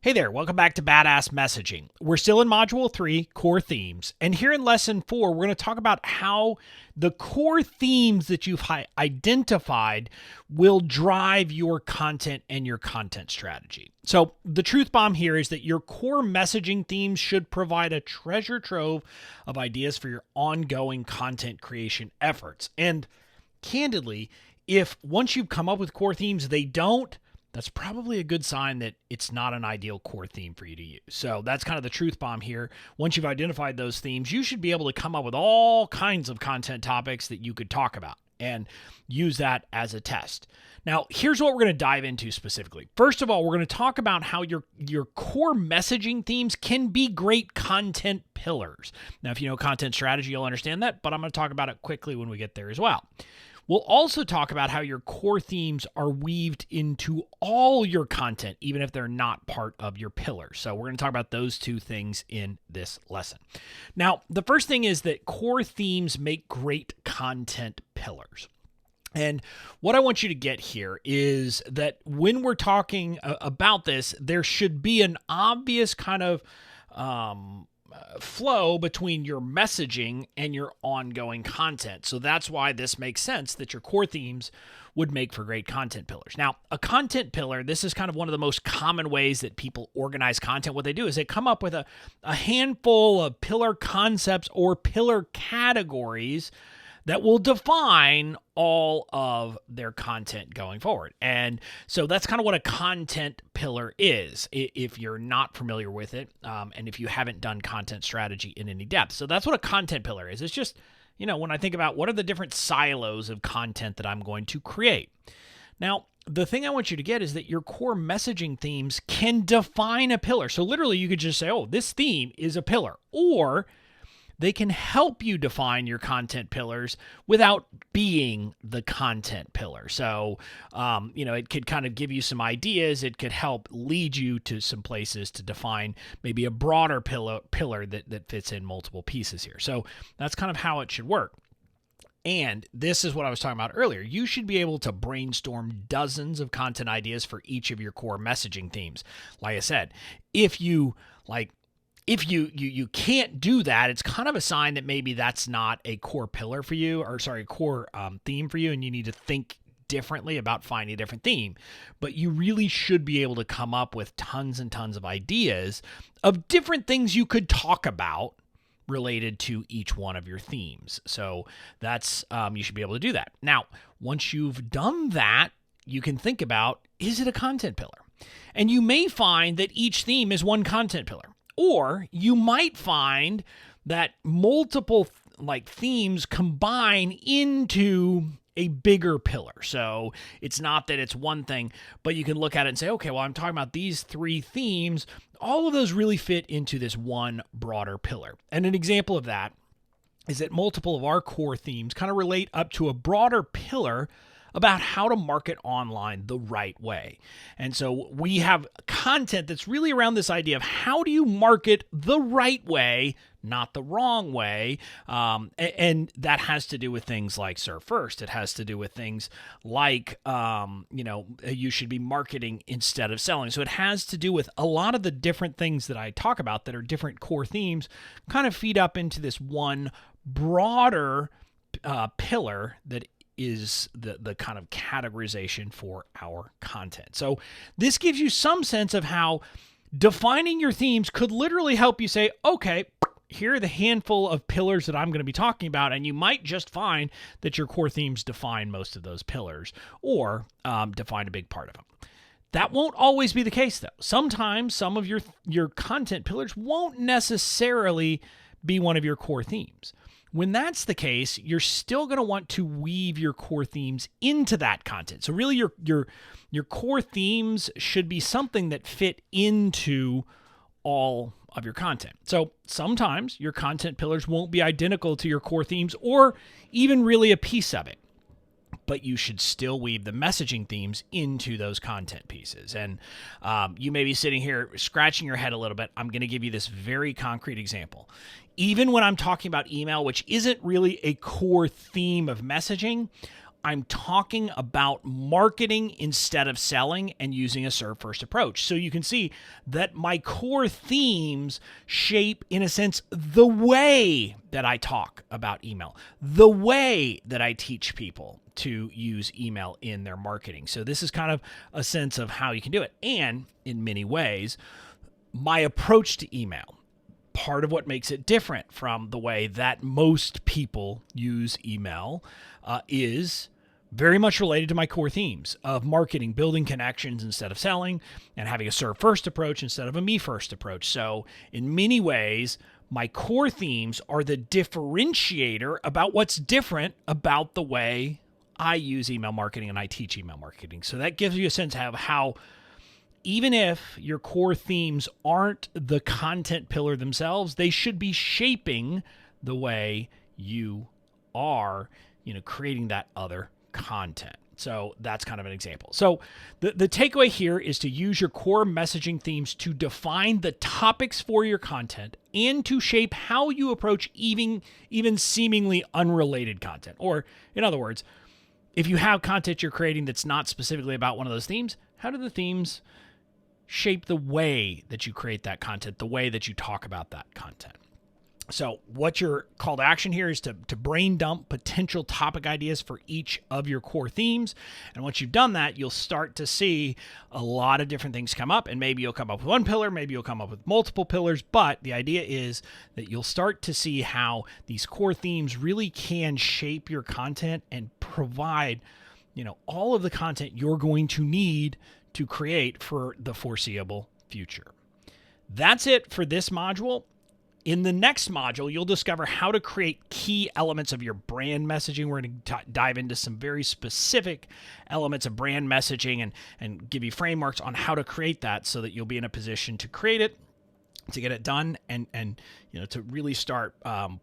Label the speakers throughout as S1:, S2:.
S1: Hey there, welcome back to Badass Messaging. We're still in Module 3, Core Themes, and here in Lesson 4, we're going to talk about how the core themes that you've identified will drive your content and your content strategy. So the truth bomb here is that your core messaging themes should provide a treasure trove of ideas for your ongoing content creation efforts. And candidly, if once you've come up with core themes, they don't, that's probably a good sign that it's not an ideal core theme for you to use. So that's kind of the truth bomb here. Once you've identified those themes, you should be able to come up with all kinds of content topics that you could talk about and use that as a test. Now, here's what we're going to dive into specifically. First of all, we're going to talk about how your core messaging themes can be great content pillars. Now, if you know content strategy, you'll understand that, but I'm going to talk about it quickly when we get there as well. We'll also talk about how your core themes are weaved into all your content, even if they're not part of your pillars. So we're going to talk about those two things in this lesson. Now, the first thing is that core themes make great content pillars. And what I want you to get here is that when we're talking about this, there should be an obvious kind of flow between your messaging and your ongoing content. So that's why this makes sense that your core themes would make for great content pillars. Now, a content pillar, this is kind of one of the most common ways that people organize content. What they do is they come up with a handful of pillar concepts or pillar categories that will define all of their content going forward. And so that's kind of what a content pillar is, if you're not familiar with it, and if you haven't done content strategy in any depth. So that's what a content pillar is. It's just, when I think about what are the different silos of content that I'm going to create. Now, the thing I want you to get is that your core messaging themes can define a pillar. So literally you could just say, oh, this theme is a pillar, or they can help you define your content pillars without being the content pillar. So, it could kind of give you some ideas. It could help lead you to some places to define maybe a broader pillar that fits in multiple pieces here. So that's kind of how it should work. And this is what I was talking about earlier. You should be able to brainstorm dozens of content ideas for each of your core messaging themes. Like I said, if you can't do that, it's kind of a sign that maybe that's not a core pillar for you, core theme for you, and you need to think differently about finding a different theme. But you really should be able to come up with tons and tons of ideas of different things you could talk about related to each one of your themes. So that's you should be able to do that. Now, once you've done that, you can think about, is it a content pillar? And you may find that each theme is one content pillar. Or you might find that multiple themes combine into a bigger pillar. So it's not that it's one thing, but you can look at it and say, okay, well, I'm talking about these three themes. All of those really fit into this one broader pillar. And an example of that is that multiple of our core themes kind of relate up to a broader pillar about how to market online the right way. And so we have content that's really around this idea of how do you market the right way, not the wrong way. And that has to do with things like serve first. It has to do with things like, you should be marketing instead of selling. So it has to do with a lot of the different things that I talk about that are different core themes kind of feed up into this one broader pillar that is the kind of categorization for our content. So this gives you some sense of how defining your themes could literally help you say, okay, here are the handful of pillars that I'm going to be talking about, and you might just find that your core themes define most of those pillars or define a big part of them. That won't always be the case, though. Sometimes some of your content pillars won't necessarily be one of your core themes. When that's the case, you're still going to want to weave your core themes into that content. So really your core themes should be something that fit into all of your content. So sometimes your content pillars won't be identical to your core themes or even really a piece of it, but you should still weave the messaging themes into those content pieces. And you may be sitting here scratching your head a little bit. I'm going to give you this very concrete example. Even when I'm talking about email, which isn't really a core theme of messaging, I'm talking about marketing instead of selling and using a serve first approach. So you can see that my core themes shape, in a sense, the way that I talk about email, the way that I teach people to use email in their marketing. So this is kind of a sense of how you can do it. And in many ways, my approach to email, part of what makes it different from the way that most people use email is very much related to my core themes of marketing, building connections instead of selling, and having a serve first approach instead of a me first approach. So in many ways, my core themes are the differentiator about what's different about the way I use email marketing and I teach email marketing. So that gives you a sense of how, even if your core themes aren't the content pillar themselves, they should be shaping the way you are, creating that other content. So that's kind of an example. So the takeaway here is to use your core messaging themes to define the topics for your content and to shape how you approach even seemingly unrelated content. Or in other words, if you have content you're creating that's not specifically about one of those themes, how do the themes shape the way that you create that content, the way that you talk about that content? So what your call to action here is to brain dump potential topic ideas for each of your core themes. And once you've done that, you'll start to see a lot of different things come up. And maybe you'll come up with one pillar, maybe you'll come up with multiple pillars. But the idea is that you'll start to see how these core themes really can shape your content and provide, all of the content you're going to need to create for the foreseeable future. That's it for this module. In the next module, you'll discover how to create key elements of your brand messaging. We're going to dive into some very specific elements of brand messaging and give you frameworks on how to create that so that you'll be in a position to create it, to get it done, and to really start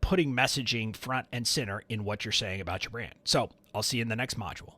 S1: putting messaging front and center in what you're saying about your brand. So I'll see you in the next module.